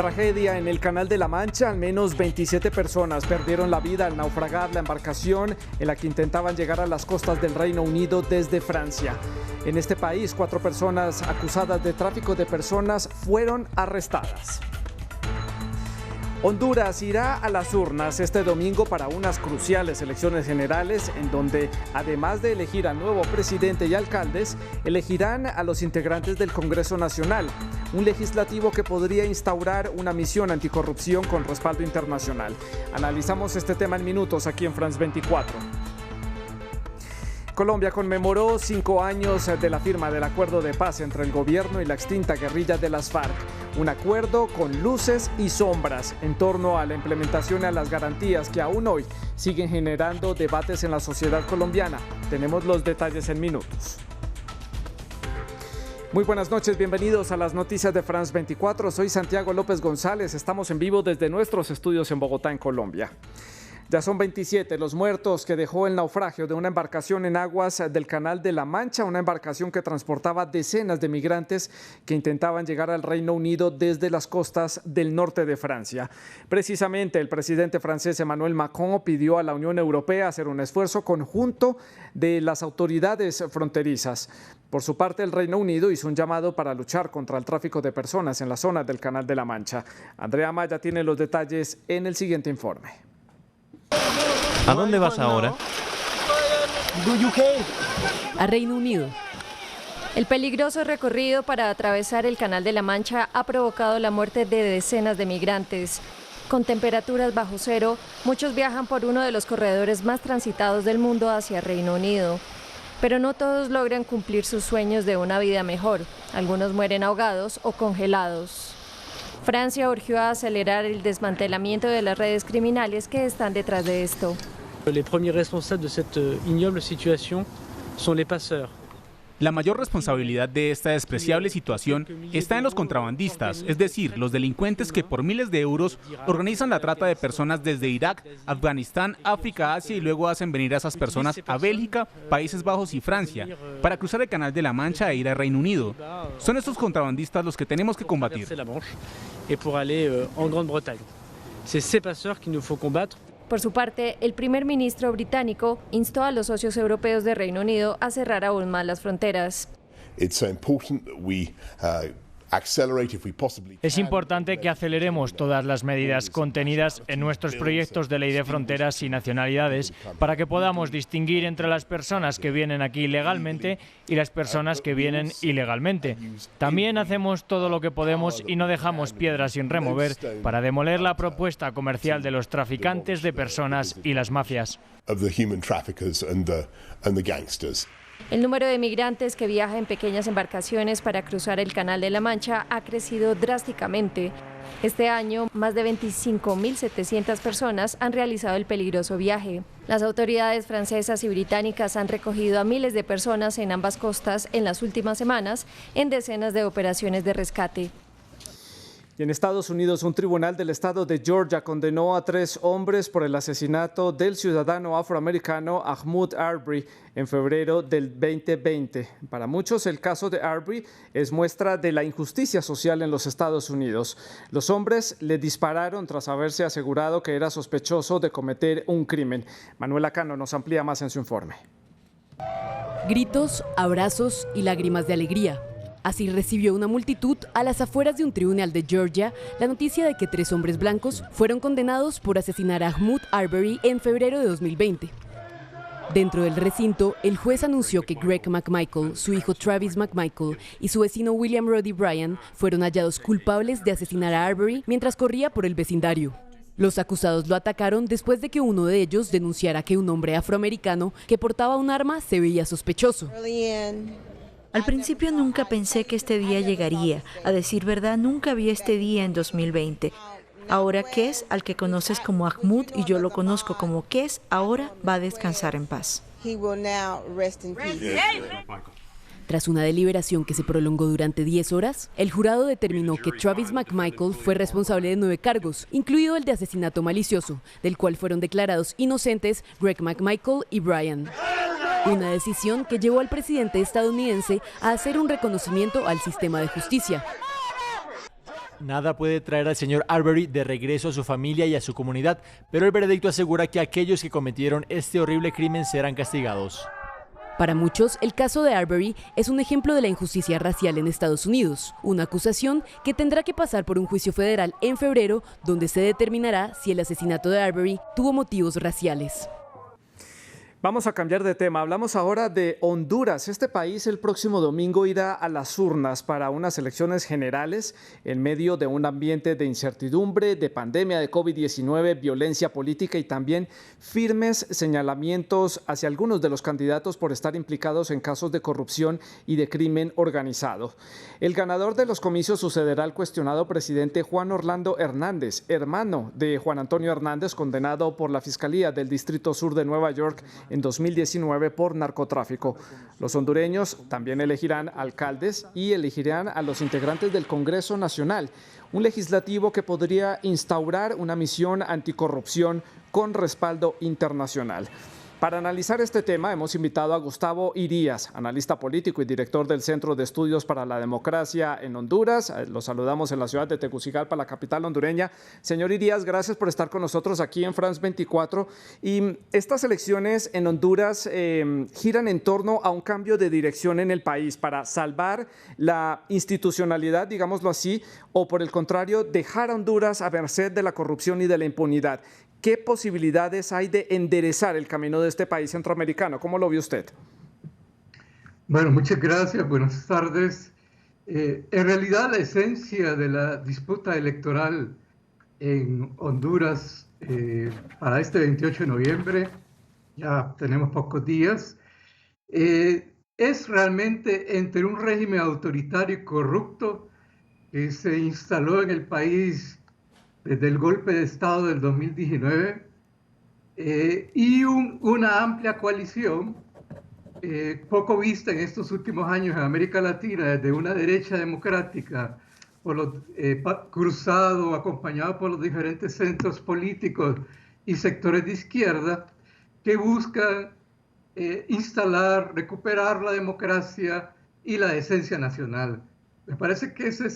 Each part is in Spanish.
Tragedia en el Canal de la Mancha. Al menos 27 personas perdieron la vida al naufragar la embarcación en la que intentaban llegar a las costas del Reino Unido desde Francia. En este país, 4 personas acusadas de tráfico de personas fueron arrestadas. Honduras irá a las urnas este domingo para unas cruciales elecciones generales en donde, además de elegir al nuevo presidente y alcaldes, elegirán a los integrantes del Congreso Nacional, un legislativo que podría instaurar una misión anticorrupción con respaldo internacional. Analizamos este tema en minutos aquí en France 24. Colombia conmemoró 5 años de la firma del acuerdo de paz entre el gobierno y la extinta guerrilla de las FARC. Un acuerdo con luces y sombras en torno a la implementación y a las garantías que aún hoy siguen generando debates en la sociedad colombiana. Tenemos los detalles en minutos. Muy buenas noches, bienvenidos a las noticias de France 24. Soy Santiago López González, estamos en vivo desde nuestros estudios en Bogotá, en Colombia. Ya son 27 los muertos que dejó el naufragio de una embarcación en aguas del Canal de la Mancha, una embarcación que transportaba decenas de migrantes que intentaban llegar al Reino Unido desde las costas del norte de Francia. Precisamente el presidente francés Emmanuel Macron pidió a la Unión Europea hacer un esfuerzo conjunto de las autoridades fronterizas. Por su parte, el Reino Unido hizo un llamado para luchar contra el tráfico de personas en la zona del Canal de la Mancha. Andrea Maya tiene los detalles en el siguiente informe. ¿A dónde vas ahora? A Reino Unido. El peligroso recorrido para atravesar el Canal de la Mancha ha provocado la muerte de decenas de migrantes. Con temperaturas bajo cero, muchos viajan por uno de los corredores más transitados del mundo hacia Reino Unido. Pero no todos logran cumplir sus sueños de una vida mejor. Algunos mueren ahogados o congelados. Francia urgió a acelerar el desmantelamiento de las redes criminales que están detrás de esto. Les premiers responsables de cette ignoble situation sont les passeurs. La mayor responsabilidad de esta despreciable situación está en los contrabandistas, es decir, los delincuentes que por miles de euros organizan la trata de personas desde Irak, Afganistán, África, Asia y luego hacen venir a esas personas a Bélgica, Países Bajos y Francia para cruzar el Canal de la Mancha e ir a Reino Unido. Son estos contrabandistas los que tenemos que combatir. Por su parte, el primer ministro británico instó a los socios europeos de Reino Unido a cerrar aún más las fronteras. Es importante que aceleremos todas las medidas contenidas en nuestros proyectos de ley de fronteras y nacionalidades para que podamos distinguir entre las personas que vienen aquí legalmente y las personas que vienen ilegalmente. También hacemos todo lo que podemos y no dejamos piedras sin remover para demoler la propuesta comercial de los traficantes de personas y las mafias. El número de migrantes que viaja en pequeñas embarcaciones para cruzar el Canal de la Mancha ha crecido drásticamente. Este año, más de 25.700 personas han realizado el peligroso viaje. Las autoridades francesas y británicas han recogido a miles de personas en ambas costas en las últimas semanas en decenas de operaciones de rescate. Y en Estados Unidos, un tribunal del estado de Georgia condenó a 3 hombres por el asesinato del ciudadano afroamericano Ahmaud Arbery en febrero del 2020. Para muchos, el caso de Arbery es muestra de la injusticia social en los Estados Unidos. Los hombres le dispararon tras haberse asegurado que era sospechoso de cometer un crimen. Manuela Cano nos amplía más en su informe. Gritos, abrazos y lágrimas de alegría. Así recibió una multitud a las afueras de un tribunal de Georgia la noticia de que 3 hombres blancos fueron condenados por asesinar a Ahmaud Arbery en febrero de 2020. Dentro del recinto, el juez anunció que Greg McMichael, su hijo Travis McMichael y su vecino William Roddy Bryan fueron hallados culpables de asesinar a Arbery mientras corría por el vecindario. Los acusados lo atacaron después de que uno de ellos denunciara que un hombre afroamericano que portaba un arma se veía sospechoso. Al principio nunca pensé que este día llegaría. A decir verdad, nunca vi este día en 2020. Ahora Kes, al que conoces como Ahmaud y yo lo conozco como Kes, ahora va a descansar en paz. Tras una deliberación que se prolongó durante 10 horas, el jurado determinó que Travis McMichael fue responsable de 9 cargos, incluido el de asesinato malicioso, del cual fueron declarados inocentes Greg McMichael y Bryan. Una decisión que llevó al presidente estadounidense a hacer un reconocimiento al sistema de justicia. nada puede traer al señor Arbery de regreso a su familia y a su comunidad, pero el veredicto asegura que aquellos que cometieron este horrible crimen serán castigados. Para muchos, el caso de Arbery es un ejemplo de la injusticia racial en Estados Unidos, una acusación que tendrá que pasar por un juicio federal en febrero, donde se determinará si el asesinato de Arbery tuvo motivos raciales. Vamos a cambiar de tema. Hablamos ahora de Honduras. Este país el próximo domingo irá a las urnas para unas elecciones generales en medio de un ambiente de incertidumbre, de pandemia de COVID-19, violencia política y también firmes señalamientos hacia algunos de los candidatos por estar implicados en casos de corrupción y de crimen organizado. El ganador de los comicios sucederá al cuestionado presidente Juan Orlando Hernández, hermano de Juan Antonio Hernández, condenado por la Fiscalía del Distrito Sur de Nueva York en 2019 por narcotráfico. Los hondureños también elegirán alcaldes y elegirán a los integrantes del Congreso Nacional, un legislativo que podría instaurar una misión anticorrupción con respaldo internacional. Para analizar este tema hemos invitado a Gustavo Irías, analista político y director del Centro de Estudios para la Democracia en Honduras. Lo saludamos en la ciudad de Tegucigalpa, la capital hondureña. Señor Irías, gracias por estar con nosotros aquí en France 24. Y estas elecciones en Honduras giran en torno a un cambio de dirección en el país para salvar la institucionalidad, digámoslo así, o por el contrario, dejar a Honduras a merced de la corrupción y de la impunidad. ¿Qué posibilidades hay de enderezar el camino de este país centroamericano? ¿Cómo lo vio usted? Bueno, muchas gracias. Buenas tardes. En realidad, la esencia de la disputa electoral en Honduras para este 28 de noviembre, ya tenemos pocos días, es realmente entre un régimen autoritario y corrupto que se instaló en el país desde el golpe de Estado del 2019 y una amplia coalición poco vista en estos últimos años en América Latina, desde una derecha democrática cruzado, acompañado por los diferentes centros políticos y sectores de izquierda que buscan instalar, recuperar la democracia y la esencia nacional. Me parece que ese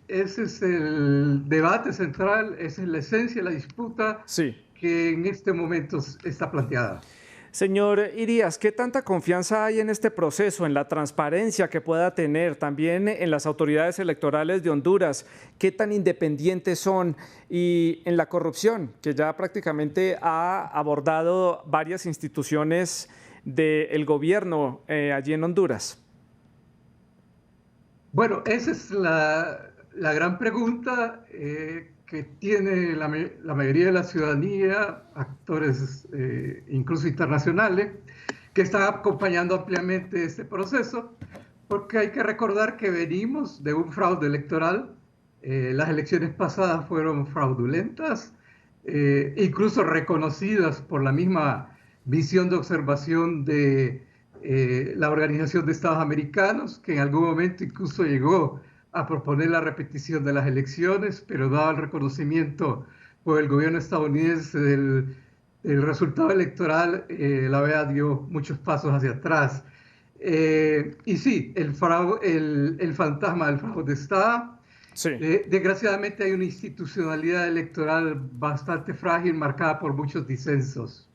es el debate central, esa es la esencia de la disputa que en este momento está planteada. Señor Irías, ¿qué tanta confianza hay en este proceso, en la transparencia que pueda tener, también en las autoridades electorales de Honduras? ¿Qué tan independientes son? Y en la corrupción, que ya prácticamente ha abordado varias instituciones del gobierno allí en Honduras. Bueno, esa es la gran pregunta que tiene la mayoría de la ciudadanía, actores incluso internacionales, que están acompañando ampliamente este proceso, porque hay que recordar que venimos de un fraude electoral. Las elecciones pasadas fueron fraudulentas, incluso reconocidas por la misma misión de observación de la Organización de Estados Americanos, que en algún momento incluso llegó a proponer la repetición de las elecciones, pero dado el reconocimiento por el gobierno estadounidense del resultado electoral, la OEA dio muchos pasos hacia atrás. Y sí, el fantasma del fraude está. Sí. Desgraciadamente hay una institucionalidad electoral bastante frágil, marcada por muchos disensos.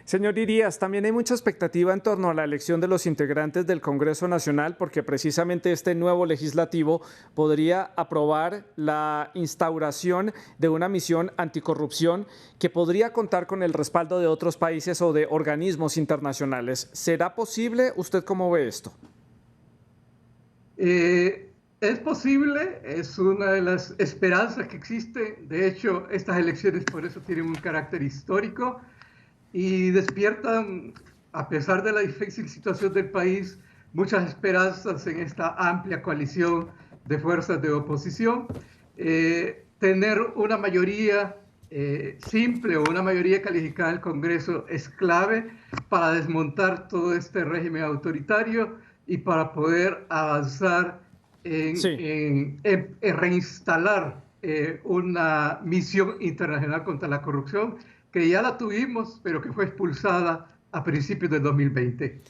Señor Irías, también hay mucha expectativa en torno a la elección de los integrantes del Congreso Nacional, porque precisamente este nuevo legislativo podría aprobar la instauración de una misión anticorrupción que podría contar con el respaldo de otros países o de organismos internacionales. ¿Será posible? ¿Usted cómo ve esto? Es posible, es una de las esperanzas que existe. De hecho, estas elecciones por eso tienen un carácter histórico y despiertan, a pesar de la difícil situación del país, muchas esperanzas en esta amplia coalición de fuerzas de oposición. Tener una mayoría simple o una mayoría calificada del Congreso es clave para desmontar todo este régimen autoritario y para poder avanzar en reinstalar una misión internacional contra la corrupción, que ya la tuvimos, pero que fue expulsada a principios del 2020.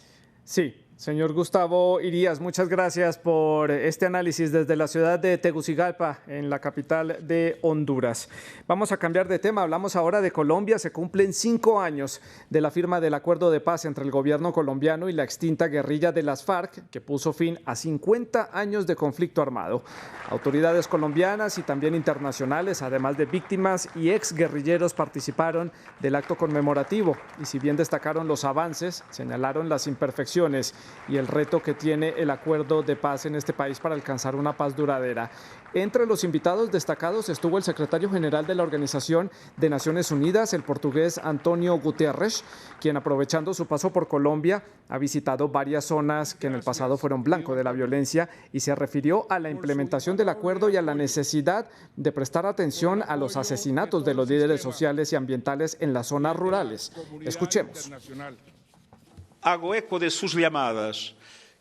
Sí, Señor Gustavo Irías, muchas gracias por este análisis desde la ciudad de Tegucigalpa, en la capital de Honduras. Vamos a cambiar de tema, hablamos ahora de Colombia. Se cumplen 5 años de la firma del acuerdo de paz entre el gobierno colombiano y la extinta guerrilla de las FARC, que puso fin a 50 años de conflicto armado. Autoridades colombianas y también internacionales, además de víctimas y exguerrilleros, participaron del acto conmemorativo y, si bien destacaron los avances, señalaron las imperfecciones y el reto que tiene el acuerdo de paz en este país para alcanzar una paz duradera. Entre los invitados destacados estuvo el secretario general de la Organización de Naciones Unidas, el portugués Antonio Guterres, quien, aprovechando su paso por Colombia, ha visitado varias zonas que en el pasado fueron blanco de la violencia y se refirió a la implementación del acuerdo y a la necesidad de prestar atención a los asesinatos de los líderes sociales y ambientales en las zonas rurales. Escuchemos. Hago eco de sus llamadas,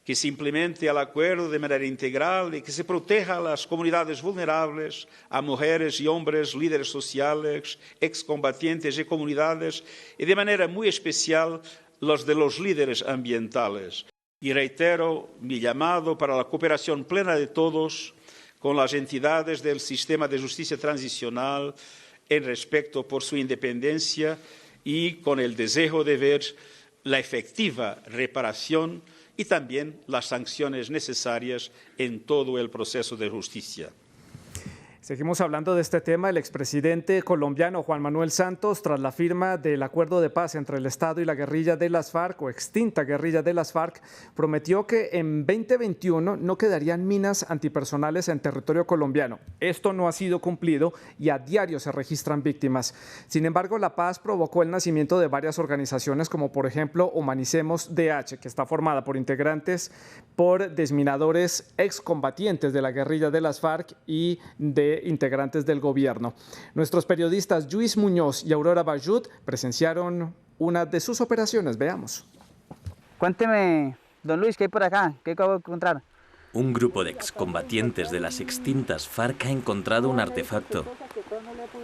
que se implemente el acuerdo de manera integral y que se proteja a las comunidades vulnerables, a mujeres y hombres, líderes sociales, excombatientes y comunidades, y de manera muy especial los de los líderes ambientales. Y reitero mi llamado para la cooperación plena de todos con las entidades del sistema de justicia transicional en respeto por su independencia y con el deseo de ver la efectiva reparación y también las sanciones necesarias en todo el proceso de justicia. Seguimos hablando de este tema. El expresidente colombiano Juan Manuel Santos, tras la firma del acuerdo de paz entre el Estado y la guerrilla de las FARC, o extinta guerrilla de las FARC, prometió que en 2021 no quedarían minas antipersonales en territorio colombiano. Esto no ha sido cumplido y a diario se registran víctimas. Sin embargo, la paz provocó el nacimiento de varias organizaciones, como por ejemplo Humanicemos DH, que está formada por integrantes por desminadores excombatientes de la guerrilla de las FARC y de integrantes del gobierno. Nuestros periodistas Luis Muñoz y Aurora Bayut presenciaron una de sus operaciones. Veamos. Cuénteme, don Luis, ¿qué hay por acá? ¿Qué acabo de encontrar? Un grupo de excombatientes de las extintas FARC ha encontrado un artefacto.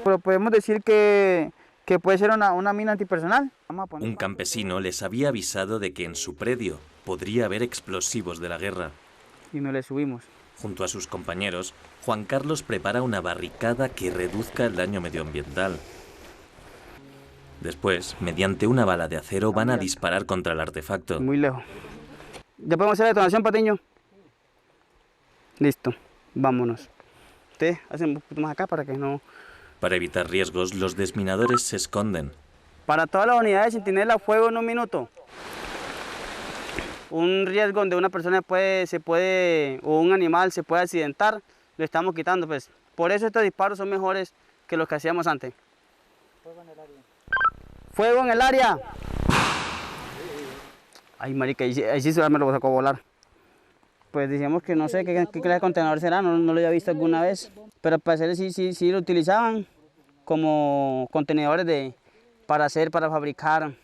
Pero podemos decir que puede ser una mina antipersonal. Un campesino les había avisado de que en su predio podría haber explosivos de la guerra. Y no le subimos. Junto a sus compañeros, Juan Carlos prepara una barricada que reduzca el daño medioambiental. Después, mediante una bala de acero, van a disparar contra el artefacto. Muy lejos. ¿Ya podemos hacer la detonación, Patiño? Listo, vámonos. Ustedes hacen un poquito más acá para que no... Para evitar riesgos, los desminadores se esconden. Para todas las unidades, centinela, fuego en 1 minuto. Un riesgo donde una persona o un animal se puede accidentar, lo estamos quitando, pues. Por eso estos disparos son mejores que los que hacíamos antes. Fuego en el área. ¡Fuego en el área! Ay, marica, ahí sí me lo sacó a volar. Pues decíamos que no sé qué clase de contenedor será, no lo había visto alguna vez. Pero para hacer sí lo utilizaban como contenedores para fabricar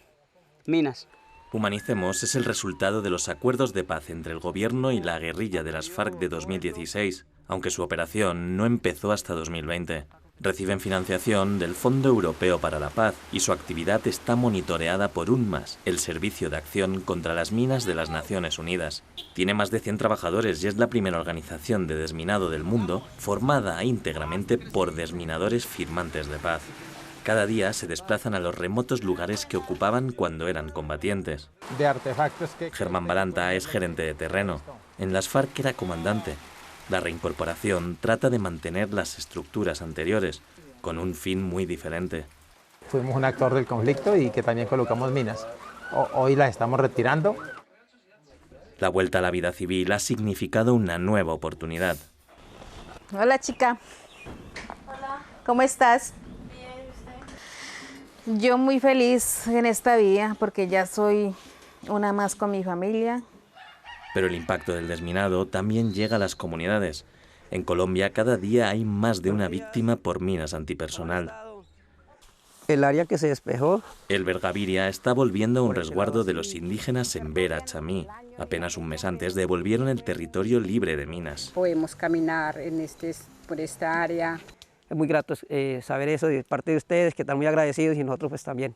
minas. Humanicemos es el resultado de los acuerdos de paz entre el gobierno y la guerrilla de las FARC de 2016, aunque su operación no empezó hasta 2020. Reciben financiación del Fondo Europeo para la Paz y su actividad está monitoreada por UNMAS, el Servicio de Acción contra las Minas de las Naciones Unidas. Tiene más de 100 trabajadores y es la primera organización de desminado del mundo formada íntegramente por desminadores firmantes de paz. Cada día se desplazan a los remotos lugares que ocupaban cuando eran combatientes. Germán Balanta es gerente de terreno. En las FARC era comandante. La reincorporación trata de mantener las estructuras anteriores, con un fin muy diferente. Fuimos un actor del conflicto y que también colocamos minas. Hoy las estamos retirando. La vuelta a la vida civil ha significado una nueva oportunidad. Hola, chica. Hola. ¿Cómo estás? Yo muy feliz en esta vida porque ya soy una más con mi familia. Pero el impacto del desminado también llega a las comunidades. En Colombia cada día hay más de una víctima por minas antipersonal. El área que se despejó. El Bergaviria está volviendo a un resguardo de los indígenas en Vera Chamí. Apenas un mes antes devolvieron el territorio libre de minas. Podemos caminar por esta área. Es muy grato saber eso de parte de ustedes, que están muy agradecidos y nosotros pues también.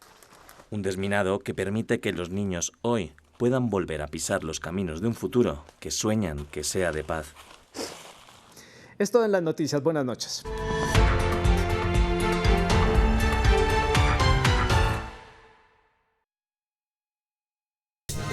Un desminado que permite que los niños hoy puedan volver a pisar los caminos de un futuro que sueñan que sea de paz. Es todo en las noticias. Buenas noches.